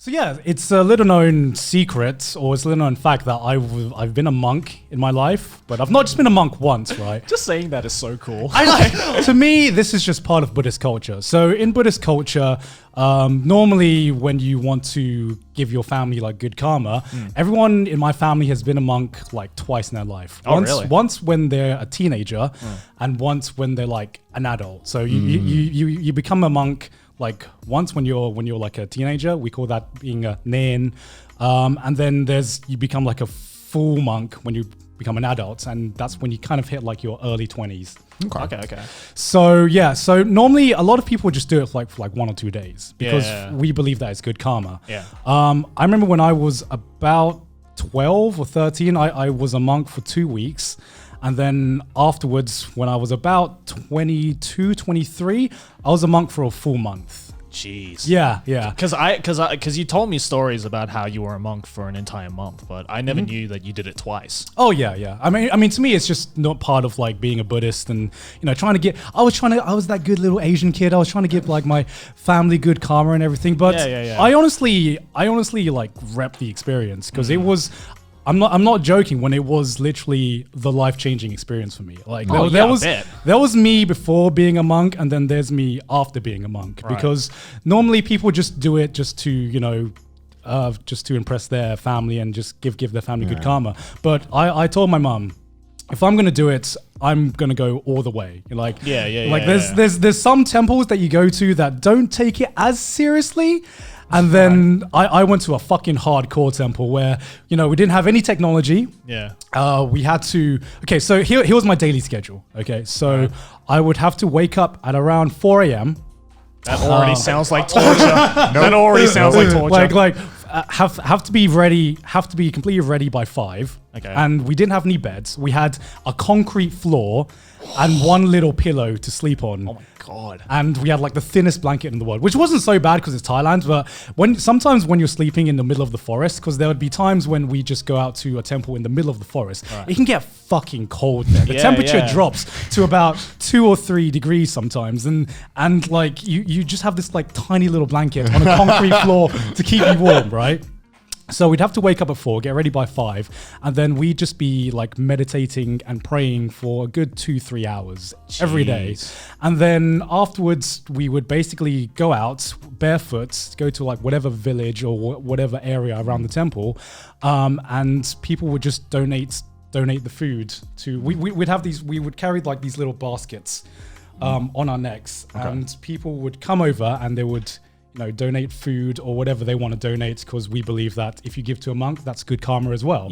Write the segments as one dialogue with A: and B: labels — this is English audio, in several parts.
A: So yeah, it's a little known secret, or it's a little known fact that I've been a monk in my life, but I've not just been a monk once, right?
B: Just saying that is so cool.
A: To me, this is just part of Buddhist culture. So in Buddhist culture, normally when you want to give your family like good karma, everyone in my family has been a monk like twice in their life. Once when they're a teenager, and once when they're like an adult. So you become a monk like once when you're like a teenager. We call that being a nen, and then you become like a full monk when you become an adult, and that's when you kind of hit like your early 20s.
B: Okay.
A: So yeah, so normally a lot of people just do it for like 1 or 2 days because we believe that it's good karma.
B: Yeah.
A: I remember when I was about 12 or 13, I was a monk for 2 weeks. And then afterwards, when I was about 22, 23, I was a monk for a full month.
B: Jeez.
A: Yeah.
B: Because you told me stories about how you were a monk for an entire month, but I never knew that you did it twice.
A: Oh yeah. I mean, to me, it's just not part of like being a Buddhist and trying to get. I was that good little Asian kid. I was trying to give like my family good karma and everything. But I honestly like rep the experience because it was. I'm not joking when it was literally the life-changing experience for me. Like there was me before being a monk, and then there's me after being a monk. Right. Because normally people just do it just to just to impress their family and just give their family good karma. But I told my mum, if I'm gonna do it, I'm gonna go all the way. There's some temples that you go to that don't take it as seriously. And then I went to a fucking hardcore temple where, we didn't have any technology.
B: Yeah.
A: We had to, so here was my daily schedule. Okay. So I would have to wake up at around 4 a.m.
B: That already sounds like torture. That already sounds like torture.
A: Have to be ready, have to be completely ready by 5.
B: Okay.
A: And we didn't have any beds. We had a concrete floor and one little pillow to sleep on.
B: Oh my God.
A: And we had like the thinnest blanket in the world, which wasn't so bad because it's Thailand, but sometimes when you're sleeping in the middle of the forest, because there would be times when we just go out to a temple in the middle of the forest, it can get fucking cold there. The temperature drops to about 2 or 3 degrees sometimes. And like you just have this like tiny little blanket on a concrete floor to keep you warm, right? So we'd have to wake up at 4, get ready by 5, and then we'd just be like meditating and praying for a good 2-3 hours every day. And then afterwards, we would basically go out barefoot, go to like whatever village or whatever area around the temple, and people would just donate the food to. We would carry like these little baskets on our necks, and people would come over and they would. Donate food or whatever they want to donate because we believe that if you give to a monk, that's good karma as well.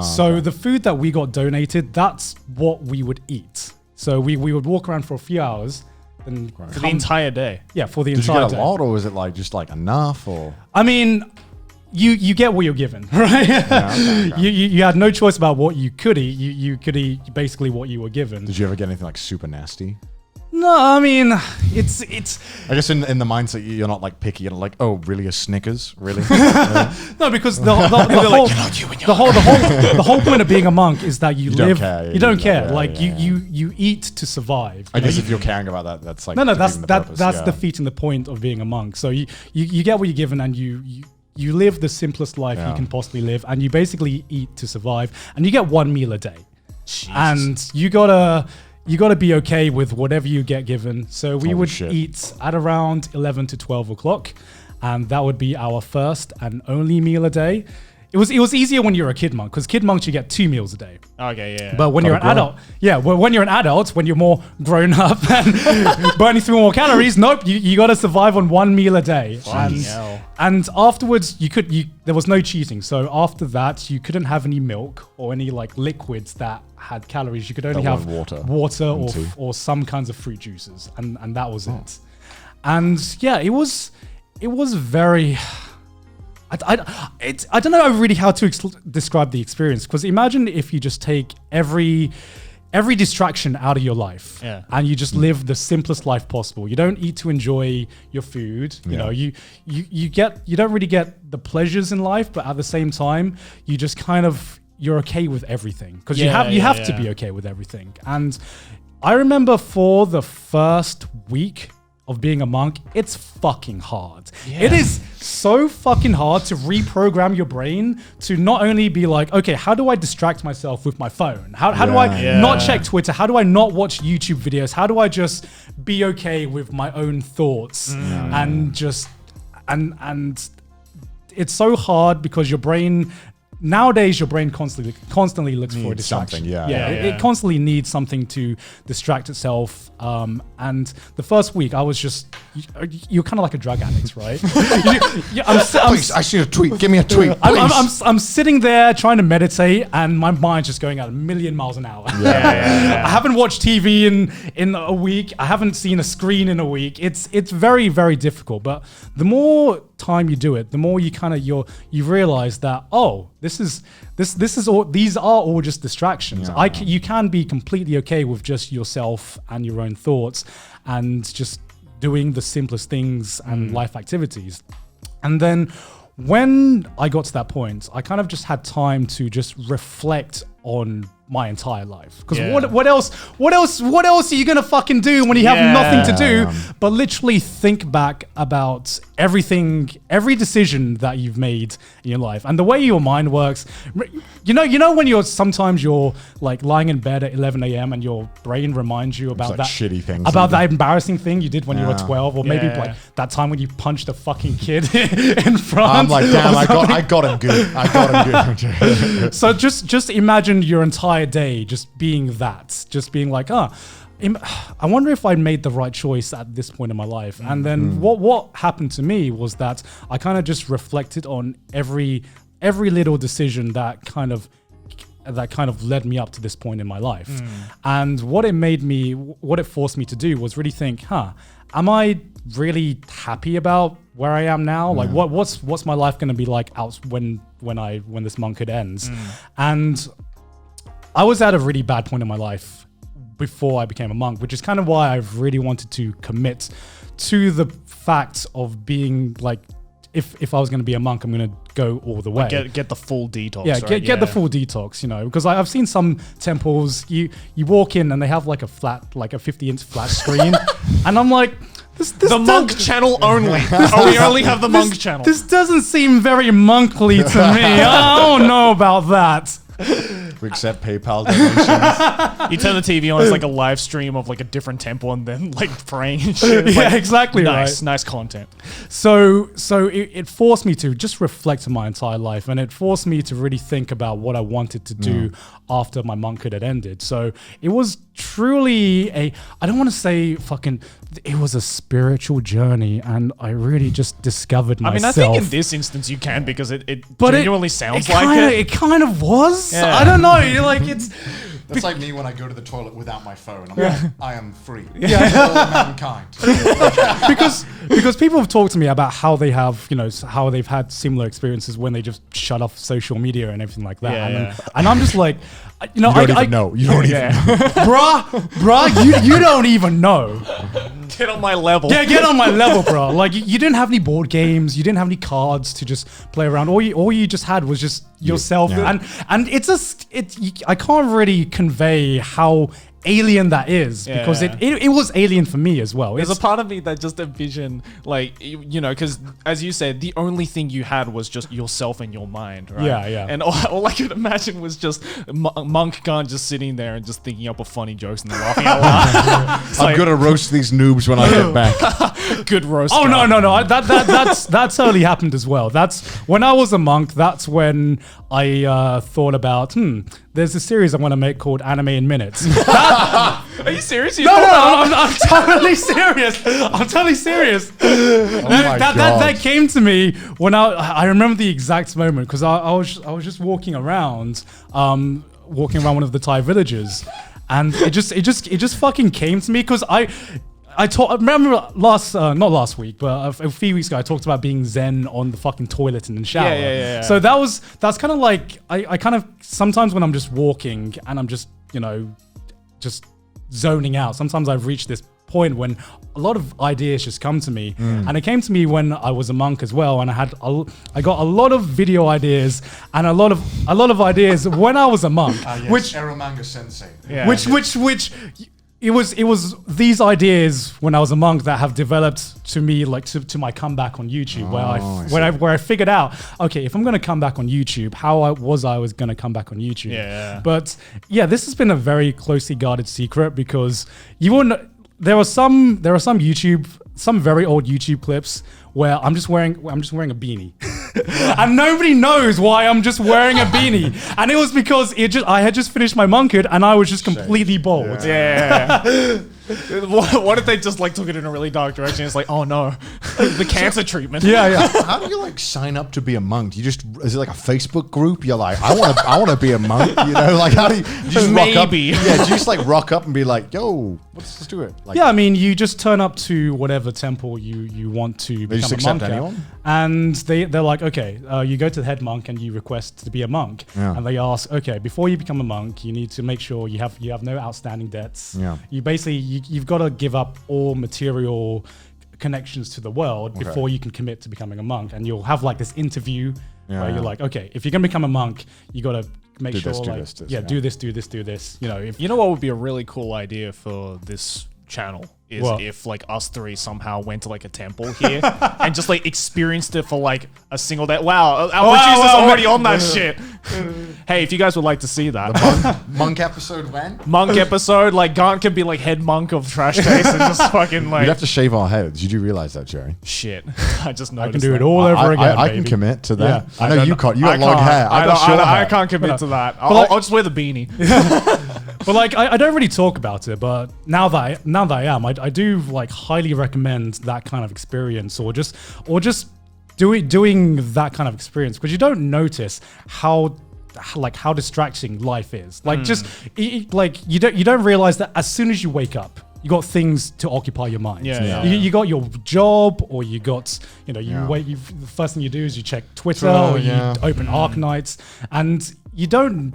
A: So the food that we got donated, that's what we would eat. So we would walk around for a few hours and
B: for the entire day.
A: Yeah, for the entire day.
C: Did you get a lot, or was it like just like enough? Or
A: I mean, you get what you're given, right? You had no choice about what you could eat. You could eat basically what you were given.
C: Did you ever get anything like super nasty?
A: No, I mean, it's.
C: I guess in the mindset you're not like picky. You're like, oh, really, a Snickers, really?
A: No, because the whole point of being a monk is that you live. You don't care. You eat to survive.
C: I guess if you're caring about that, that's like
A: that's defeating the point of being a monk. So you get what you're given, and you live the simplest life you can possibly live, and you basically eat to survive, and you get 1 meal a day.
B: Jesus.
A: And you gotta be okay with whatever you get given. So we would eat at around 11 to 12 o'clock, and that would be our first and only meal a day. It was easier when you're a kid monk, because kid monks you get 2 meals a day.
B: Okay, yeah.
A: But when you're an adult, when you're an adult, when you're more grown up and burning through more calories, nope, you got to survive on 1 meal a day. And afterwards, there was no cheating. So after that, you couldn't have any milk or any like liquids that had calories. You could only have water or some kinds of fruit juices, and that was it. And yeah, it was very. I don't know really how to describe the experience, because imagine if you just take every distraction out of your life and you just live the simplest life possible. You don't eat to enjoy your food. You don't really get the pleasures in life, but at the same time, you just kind of you're okay with everything because you have to be okay with everything. And I remember for the first week of being a monk, it's fucking hard. It is so fucking hard to reprogram your brain to not only be like, okay, how do I distract myself with my phone? How do I not check Twitter? How do I not watch YouTube videos? How do I just be okay with my own thoughts and just and it's so hard because your brain nowadays constantly looks for a distraction.
C: Something,
A: It constantly needs something to distract itself. And the first week, I was just you're kind of like a drug addict, right?
C: Please, I see a tweet. Give me a tweet.
A: I'm sitting there trying to meditate, and my mind's just going at a million miles an hour. I haven't watched TV in a week. I haven't seen a screen in a week. It's very, very difficult. But the more time you do it, the more you realize that these are all just distractions. You can be completely okay with just yourself and your own thoughts and just doing the simplest things and life activities. And then when I got to that point, I kind of just had time to just reflect on my entire life. Because what else are you gonna fucking do when you have nothing to do but literally think back about every decision that you've made in your life. And the way your mind works, you know when sometimes you're like lying in bed at 11 a.m. and your brain reminds you about that
C: shitty things,
A: about that embarrassing thing you did when you were 12, or maybe like that time when you punched a fucking kid in front.
C: I'm like, damn, I got him good.
A: So just imagine your entire day just being like, I wonder if I made the right choice at this point in my life. And then what happened to me was that I kind of just reflected on every little decision that kind of led me up to this point in my life. And what it forced me to do was really think, am I really happy about where I am now? Like what's my life going to be like out when this monkhood ends? And I was at a really bad point in my life before I became a monk, which is kind of why I've really wanted to commit to the fact of being like, if I was going to be a monk, I'm going to go all the way.
B: Get the full detox.
A: Yeah, get the full detox, because I've seen some temples, you walk in and they have like a 50-inch flat screen. And I'm like,
B: the monk channel only. We only have the monk channel.
A: This doesn't seem very monkly to me. I don't know about that.
C: We accept PayPal donations.
B: You turn the TV on, it's like a live stream of like a different temple and then like praying and shit. It's like,
A: exactly.
B: Nice content.
A: So it forced me to just reflect on my entire life, and it forced me to really think about what I wanted to do after my monkhood had ended. So it was truly I don't want to say it was a spiritual journey, and I really just discovered myself.
B: I think in this instance you can, because it genuinely sounds like it.
A: It kind of was. Yeah. I don't know.
C: That's like me when I go to the toilet without my phone. I'm like, I am free. All mankind.
A: because people have talked to me about how they have, how they've had similar experiences when they just shut off social media and everything like that. And I'm just like,
C: you don't even know. You don't even know.
A: Bruh, you don't even know.
B: Get on my level.
A: Yeah, get on my level, bro. Like you didn't have any board games, you didn't have any cards to just play around. All you just had was just yourself, and I can't really convey how alien that is, because it was alien for me as well.
B: There's a part of me that just envisioned, like, because as you said, the only thing you had was just yourself and your mind, right?
A: Yeah.
B: And all I could imagine was just Monk Garnt just sitting there and just thinking up of funny jokes and laughing out loud.
C: I'm gonna roast these noobs when I get back.
B: Good roast.
A: Oh no! That totally happened as well. That's when I was a monk. That's when I thought about there's a series I want to make called Anime in Minutes.
B: Are you serious?
A: I'm totally serious. I'm totally serious. That came to me when I remember the exact moment, because I was just walking around one of the Thai villages, and it just fucking came to me, because I remember not last week, but a few weeks ago, I talked about being zen on the fucking toilet and in the shower.
B: Yeah.
A: So that's kind of like, I kind of, sometimes when I'm just walking and I'm just, just zoning out, sometimes I've reached this point when a lot of ideas just come to me. And it came to me when I was a monk as well, and I got a lot of video ideas and a lot of ideas when I was a monk.
C: Which Eromanga Sensei.
A: Which it was these ideas when I was a monk that have developed to me like to my comeback on YouTube where I figured out, okay, if I'm going to come back on YouTube, how I was going to come back on YouTube.
B: Yeah.
A: But yeah, this has been a very closely guarded secret because you wouldn't. There are some very old YouTube clips where I'm just wearing a beanie. And nobody knows why I'm just wearing a beanie. And it was because I had just finished my monkhood and I was just completely bald.
B: Yeah. What if they just like took it in a really dark direction? It's like, oh no, the cancer treatment.
A: Yeah.
C: How do you like sign up to be a monk? Is it like a Facebook group? You're like, I want to be a monk. You know, like how do you just rock up?
B: Maybe.
C: Yeah, do you just like rock up and be like, yo, let's do it. Like,
A: Yeah, I mean, you just turn up to whatever temple you want to
C: They just
A: become a
C: accept
A: monk at,
C: anyone?
A: and they're like, okay, you go to the head monk and you request to be a monk, and they ask, okay, before you become a monk, you need to make sure you have no outstanding debts.
C: Yeah.
A: You basically you've got to give up all material connections to the world before you can commit to becoming a monk, and you'll have like this interview where you're like, okay, if you're gonna become a monk, you got to make sure do this. You know,
B: You know what would be a really cool idea for this channel is
A: What?
B: if like us three somehow went to like a temple here and just like experienced it for like a single day. Wow, our producer's already on that shit. Hey, if you guys would like to see that
C: monk episode when?
B: monk episode, like Garnt can be like head monk of Trash Taste and just fucking like
C: We'd have to shave our heads. You do realize that, Jerry?
B: shit. I just
A: I
B: noticed
A: can do it
B: that.
A: all over again.
C: I can
A: baby.
C: commit to that.
A: Yeah.
C: I know you can't. You got
B: I
C: long
B: can't.
C: hair. I got short hair.
B: I can't commit to that. I'll just wear the beanie.
A: But like, I don't really talk about it, but now that I am, I do like highly recommend that kind of experience, or just doing that kind of experience, because you don't notice how distracting life is. Like like you don't realize that as soon as you wake up, you got things to occupy your mind.
B: Yeah.
A: You got your job, or you got, the first thing you do is you check Twitter, or you open Arknights, and you don't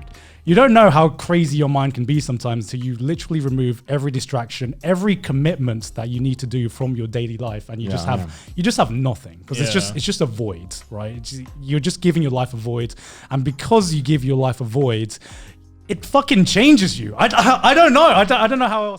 A: know how crazy your mind can be sometimes until you literally remove every distraction, every commitment that you need to do from your daily life, and you just have nothing, because it's just a void, right? You're just giving your life a void, and because you give your life a void, it fucking changes you. I don't know. I don't know how else.